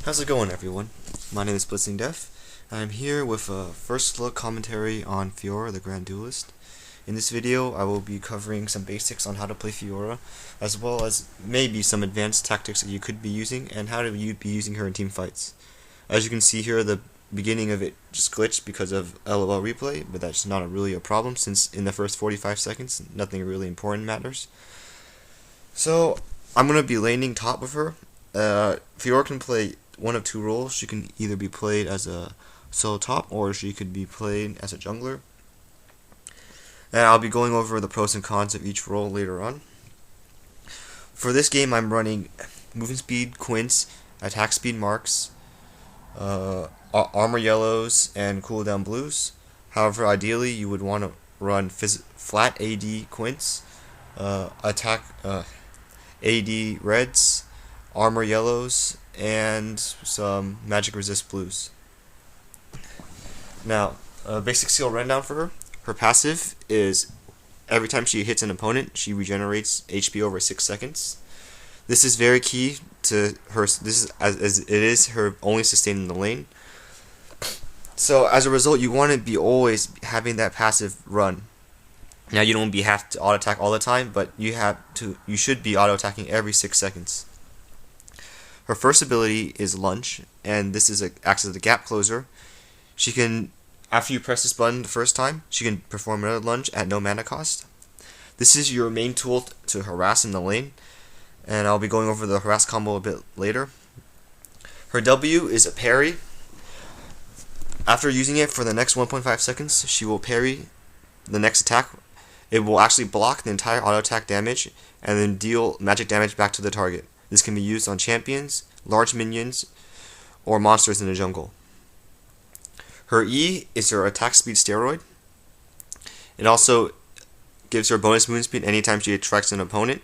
How's it going, everyone? My name is BlitzingDef. I'm here with a first look commentary on Fiora, the Grand Duelist. In this video, I will be covering some basics on how to play Fiora, as well as maybe some advanced tactics that you could be using, and how you'd be using her in team fights. As you can see here, the beginning of it just glitched because of LeagueReplay, but that's not really a problem, since in the first 45 seconds, nothing really important matters. So, I'm going to be laning top with her. Fiora can play one of two roles. She can either be played as a solo top, or she could be played as a jungler. And I'll be going over the pros and cons of each role later on. For this game, I'm running movement speed Quints, attack speed Marks, armor yellows, and cooldown blues. However, ideally, you would want to run flat AD Quints, attack AD reds, armor yellows, and some magic resist blues. Now, basic skill rundown for her. Her passive is every time she hits an opponent, she regenerates HP over 6 seconds. This is very key to her. This is as it is her only sustain in the lane. So as a result, you want to be always having that passive run. Now you don't have to auto attack all the time, but you should be auto attacking every 6 seconds. Her first ability is Lunge, and this acts as a gap closer. She can, after you press this button the first time, she can perform another lunge at no mana cost. This is your main tool to harass in the lane, and I'll be going over the harass combo a bit later. Her W is a parry. After using it for the next 1.5 seconds, she will parry the next attack. It will actually block the entire auto attack damage and then deal magic damage back to the target. This can be used on champions, large minions, or monsters in the jungle. Her E is her attack speed steroid. It also gives her bonus movement speed anytime she attracts an opponent.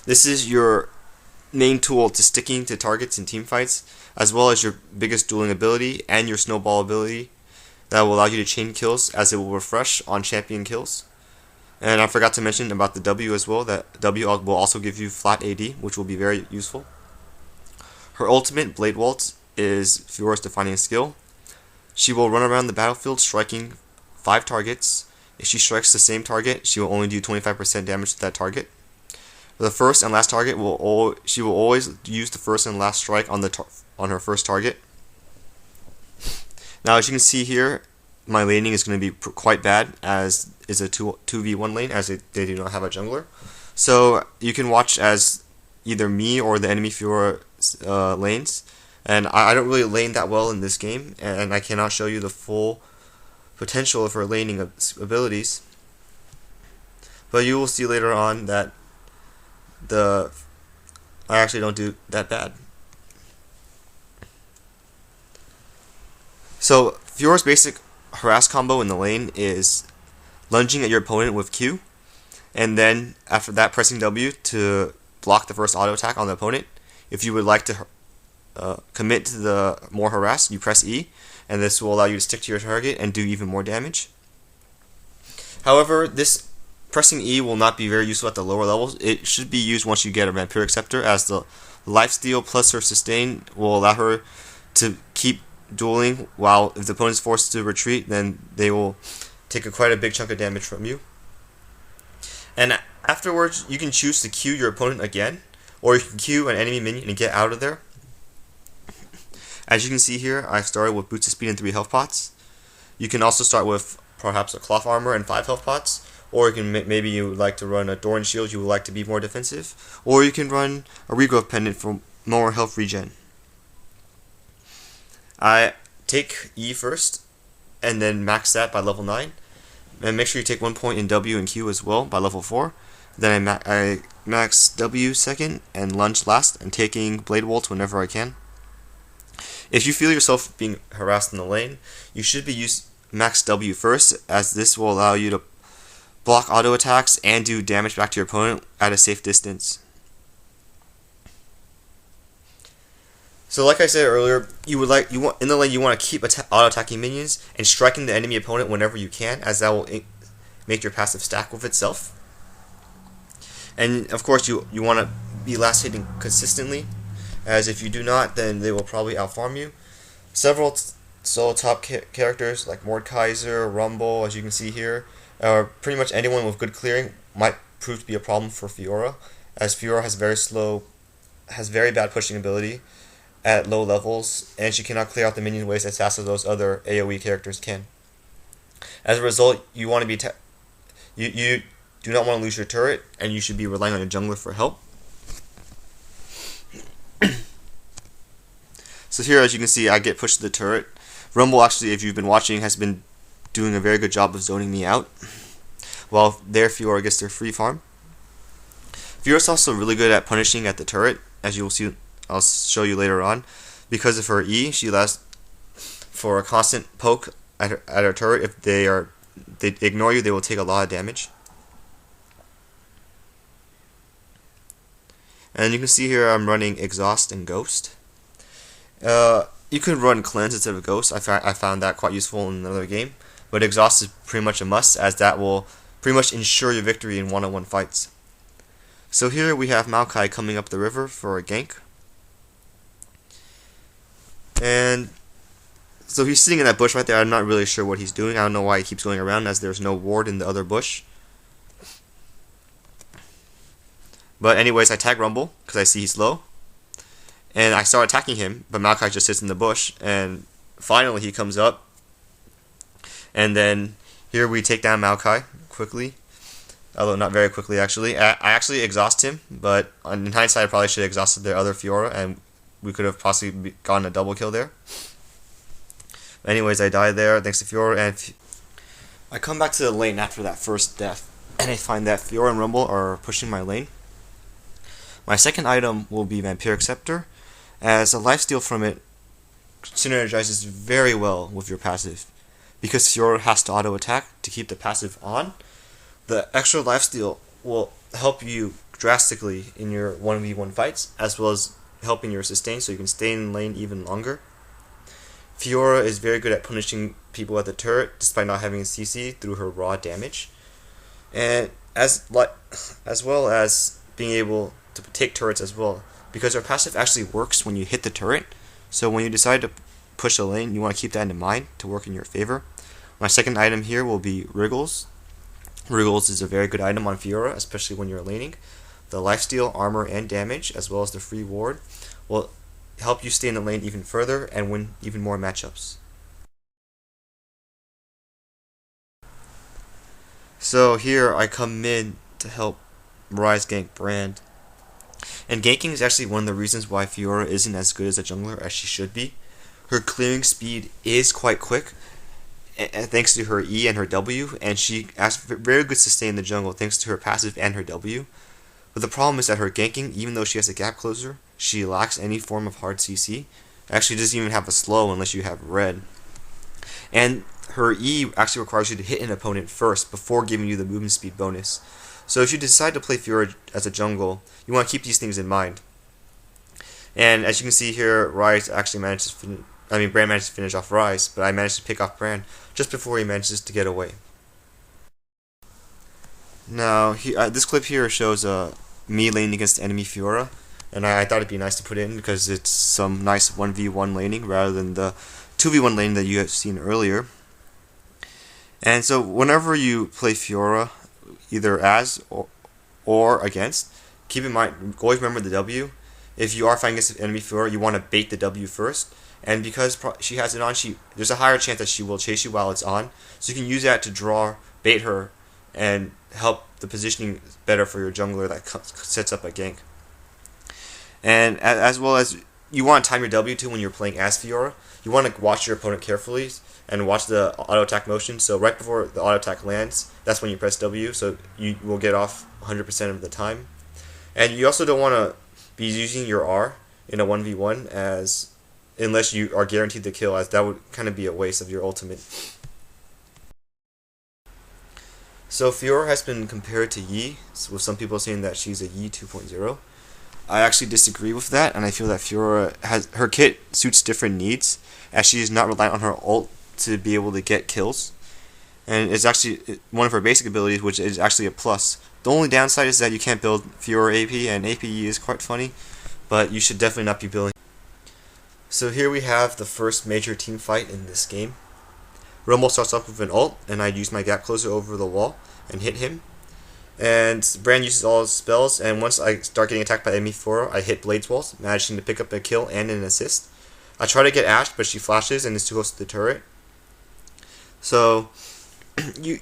This is your main tool to sticking to targets in team fights, as well as your biggest dueling ability and your snowball ability that will allow you to chain kills, as it will refresh on champion kills. And I forgot to mention about the W as well, that W will also give you flat AD, which will be very useful. Her ultimate, Blade Waltz, is Fiora's defining skill. She will run around the battlefield striking 5 targets. If she strikes the same target, she will only do 25% damage to that target. For the first and last target, she will always use the first and last strike on her first target. Now, as you can see here, my laning is going to be quite bad, as is a 2v1 lane, as they do not have a jungler. So you can watch as either me or the enemy Fiora lanes. And I don't really lane that well in this game, and I cannot show you the full potential of her laning abilities. But you will see later on that I actually don't do that bad. So Fiora's basic harass combo in the lane is lunging at your opponent with Q, and then after that pressing W to block the first auto attack on the opponent. If you would like to commit to the more harass, you press E, and this will allow you to stick to your target and do even more damage. However, this pressing E will not be very useful at the lower levels. It should be used once you get a Vampiric Scepter, as the lifesteal plus her sustain will allow her to keep dueling, while if the opponent is forced to retreat, then they will take quite a big chunk of damage from you. And afterwards, you can choose to Q your opponent again, or you can Q an enemy minion and get out of there. As you can see here, I started with Boots of Speed and 3 health pots. You can also start with perhaps a Cloth Armor and 5 health pots, or you can maybe you would like to run a Doran Shield, you would like to be more defensive, or you can run a Regrowth Pendant for more health regen. I take E first, and then max that by level 9. And make sure you take 1 point in W and Q as well by level 4. Then I max W second, and lunge last, and taking Blade Waltz whenever I can. If you feel yourself being harassed in the lane, you should be max W first, as this will allow you to block auto attacks and do damage back to your opponent at a safe distance. So like I said earlier, in the lane you want to keep auto-attacking minions and striking the enemy opponent whenever you can, as that will make your passive stack with itself. And of course you want to be last hitting consistently, as if you do not, then they will probably outfarm you. Several solo top characters like Mordekaiser, Rumble, as you can see here, or pretty much anyone with good clearing might prove to be a problem for Fiora, as Fiora has very bad pushing ability at low levels, and she cannot clear out the minion waves as fast as those other AoE characters can. As a result, you want to be you do not want to lose your turret, and you should be relying on a jungler for help. So here, as you can see, I get pushed to the turret. Rumble, actually, if you've been watching, has been doing a very good job of zoning me out, while their Fiora gets their free farm. Fiora's also really good at punishing at the turret, as you will see. I'll show you later on. Because of her E, she allows for a constant poke at her turret. If they ignore you, they will take a lot of damage. And you can see here I'm running Exhaust and Ghost. You could run Cleanse instead of Ghost. I found that quite useful in another game. But Exhaust is pretty much a must, as that will pretty much ensure your victory in one-on-one fights. So here we have Maokai coming up the river for a gank. And so he's sitting in that bush right there. I'm not really sure what he's doing. I don't know why he keeps going around, as there's no ward in the other bush. But anyways, I tag Rumble because I see he's low. And I start attacking him, but Maokai just sits in the bush. And finally he comes up. And then here we take down Maokai quickly. Although not very quickly, actually. I actually exhaust him, but in hindsight I probably should have exhausted their other Fiora, and we could have possibly gotten a double kill there. Anyways, I die there thanks to Fiora, and I come back to the lane after that first death, and I find that Fiora and Rumble are pushing my lane. My second item will be Vampiric Scepter, as a lifesteal from it synergizes very well with your passive. Because Fiora has to auto attack to keep the passive on, the extra lifesteal will help you drastically in your 1v1 fights, as well as helping your sustain so you can stay in lane even longer. Fiora is very good at punishing people at the turret despite not having a CC through her raw damage, and as well as being able to take turrets as well, because her passive actually works when you hit the turret. So when you decide to push a lane, you want to keep that in mind to work in your favor. My second item here will be Wriggles. Wriggles is a very good item on Fiora, especially when you're laning. The lifesteal, armor, and damage, as well as the free ward, will help you stay in the lane even further and win even more matchups. So here I come in to help Ryze gank Brand. And ganking is actually one of the reasons why Fiora isn't as good as a jungler as she should be. Her clearing speed is quite quick, thanks to her E and her W, and she has very good sustain in the jungle thanks to her passive and her W. But the problem is that her ganking, even though she has a gap closer, she lacks any form of hard CC. Actually doesn't even have a slow unless you have red. And her E actually requires you to hit an opponent first before giving you the movement speed bonus. So if you decide to play Fiora as a jungle, you want to keep these things in mind. And as you can see here, Ryze actually managed to Brand managed to finish off Ryze, but I managed to pick off Brand just before he manages to get away. Now, this clip here shows me laning against enemy Fiora, and I thought it'd be nice to put in because it's some nice 1v1 laning rather than the 2v1 laning that you have seen earlier. And so whenever you play Fiora, either as or against, keep in mind, always remember the W. If you are fighting against an enemy Fiora, you want to bait the W first. And because she has it on, there's a higher chance that she will chase you while it's on. So you can use that to bait her, and help the positioning better for your jungler that sets up a gank. And as well as, you want to time your W too when you're playing as Fiora. You want to watch your opponent carefully and watch the auto attack motion. So right before the auto attack lands, that's when you press W, so you will get off 100% of the time. And you also don't want to be using your R in a 1v1 unless you are guaranteed the kill, as that would kind of be a waste of your ultimate. So Fiora has been compared to Yi, with some people saying that she's a Yi 2.0. I actually disagree with that, and I feel that Fiora her kit suits different needs, as she is not reliant on her ult to be able to get kills. And it's actually one of her basic abilities, which is actually a plus. The only downside is that you can't build Fiora AP, and AP is quite funny. but you should definitely not be building. So here we have the first major team fight in this game. Rumble starts off with an ult, and I use my gap closer over the wall and hit him. And Brand uses all his spells, and once I start getting attacked by enemy Fiora, I hit Blades Walls, managing to pick up a kill and an assist. I try to get Ashe, but she flashes and is too close to the turret. So,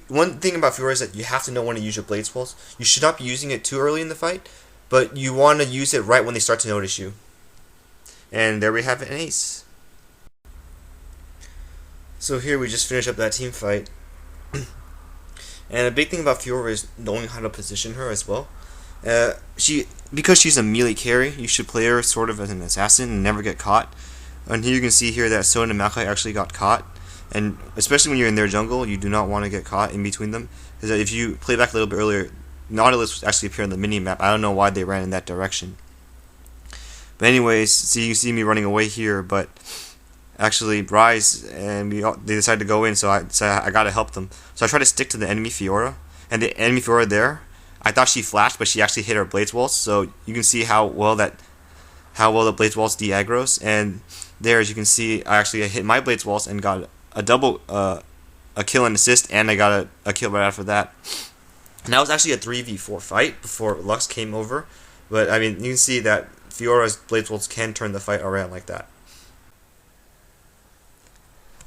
one thing about Fiora is that you have to know when to use your Blades Walls. You should not be using it too early in the fight, but you want to use it right when they start to notice you. And there we have an ace. So here we just finished up that team fight. And a big thing about Fiora is knowing how to position her as well. Because she's a melee carry, you should play her sort of as an assassin and never get caught. And here you can see here that Sona and Maokai actually got caught. And especially when you're in their jungle, you do not want to get caught in between them. Because if you play back a little bit earlier, Nautilus actually appeared on the mini-map. I don't know why they ran in that direction. But anyways, see, you see me running away here, but actually Ryze and they decided to go in, so I gotta help them. So I try to stick to the enemy Fiora, and the enemy Fiora there, I thought she flashed, but she actually hit her Blades Walls. So you can see how well the Blades Walls de-aggros. And there, as you can see, I hit my Blades Walls and got a double a kill and assist, and I got a kill right after that. And that was actually a 3v4 fight before Lux came over. But I mean, you can see that Fiora's Blades Walls can turn the fight around like that.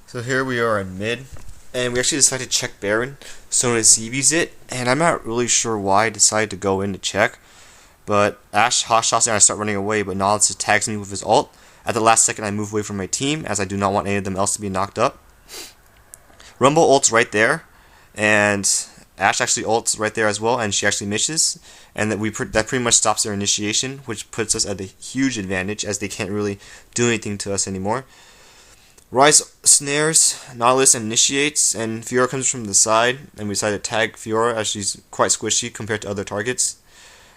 So here we are in mid, and we actually decided to check Baron. Sona CVs it, and I'm not really sure why I decided to go in to check. But Ashe hot shots and I start running away, but Nautilus tags me with his ult. At the last second I move away from my team, as I do not want any of them else to be knocked up. Rumble ults right there, and Ashe actually ults right there as well, and she actually misses. And that pretty much stops their initiation, which puts us at a huge advantage, as they can't really do anything to us anymore. Ryze snares Nautilus and initiates, and Fiora comes from the side, and we decide to tag Fiora as she's quite squishy compared to other targets.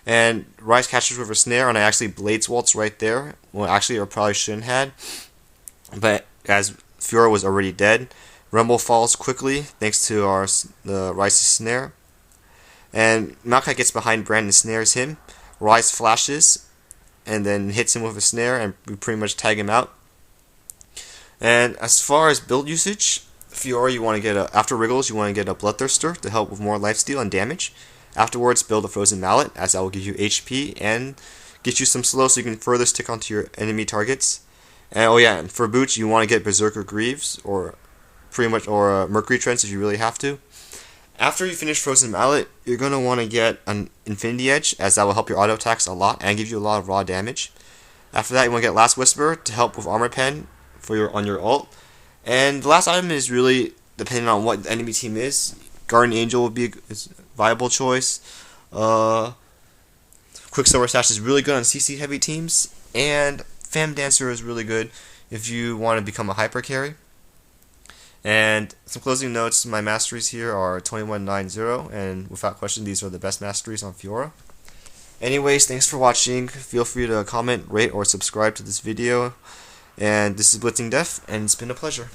And Ryze catches with her snare, and I actually Blades Waltz right there. Well, actually, I probably shouldn't have, but as Fiora was already dead, Rumble falls quickly thanks to the Ryze's snare. And Maokai gets behind Brand and snares him. Ryze flashes, and then hits him with a snare, and we pretty much tag him out. And as far as build usage, Fiora, you want to get after Wriggles, you want to get a Bloodthirster to help with more lifesteal and damage. Afterwards, build a Frozen Mallet, as that will give you HP and get you some slow so you can further stick onto your enemy targets. And oh yeah, and for boots, you want to get Berserker Greaves or Mercury Treads if you really have to. After you finish Frozen Mallet, you're going to want to get an Infinity Edge, as that will help your auto attacks a lot and give you a lot of raw damage. After that, you want to get Last Whisper to help with Armor Pen on your ult. And the last item is really depending on what the enemy team is. Guardian Angel would be a viable choice. Quicksilver Sash is really good on CC heavy teams, and Fam Dancer is really good if you want to become a hyper carry. And some closing notes, my masteries here are 2190, and without question these are the best masteries on Fiora. Anyways, thanks for watching. Feel free to comment, rate, or subscribe to this video. And this is Blitzing Def, and it's been a pleasure.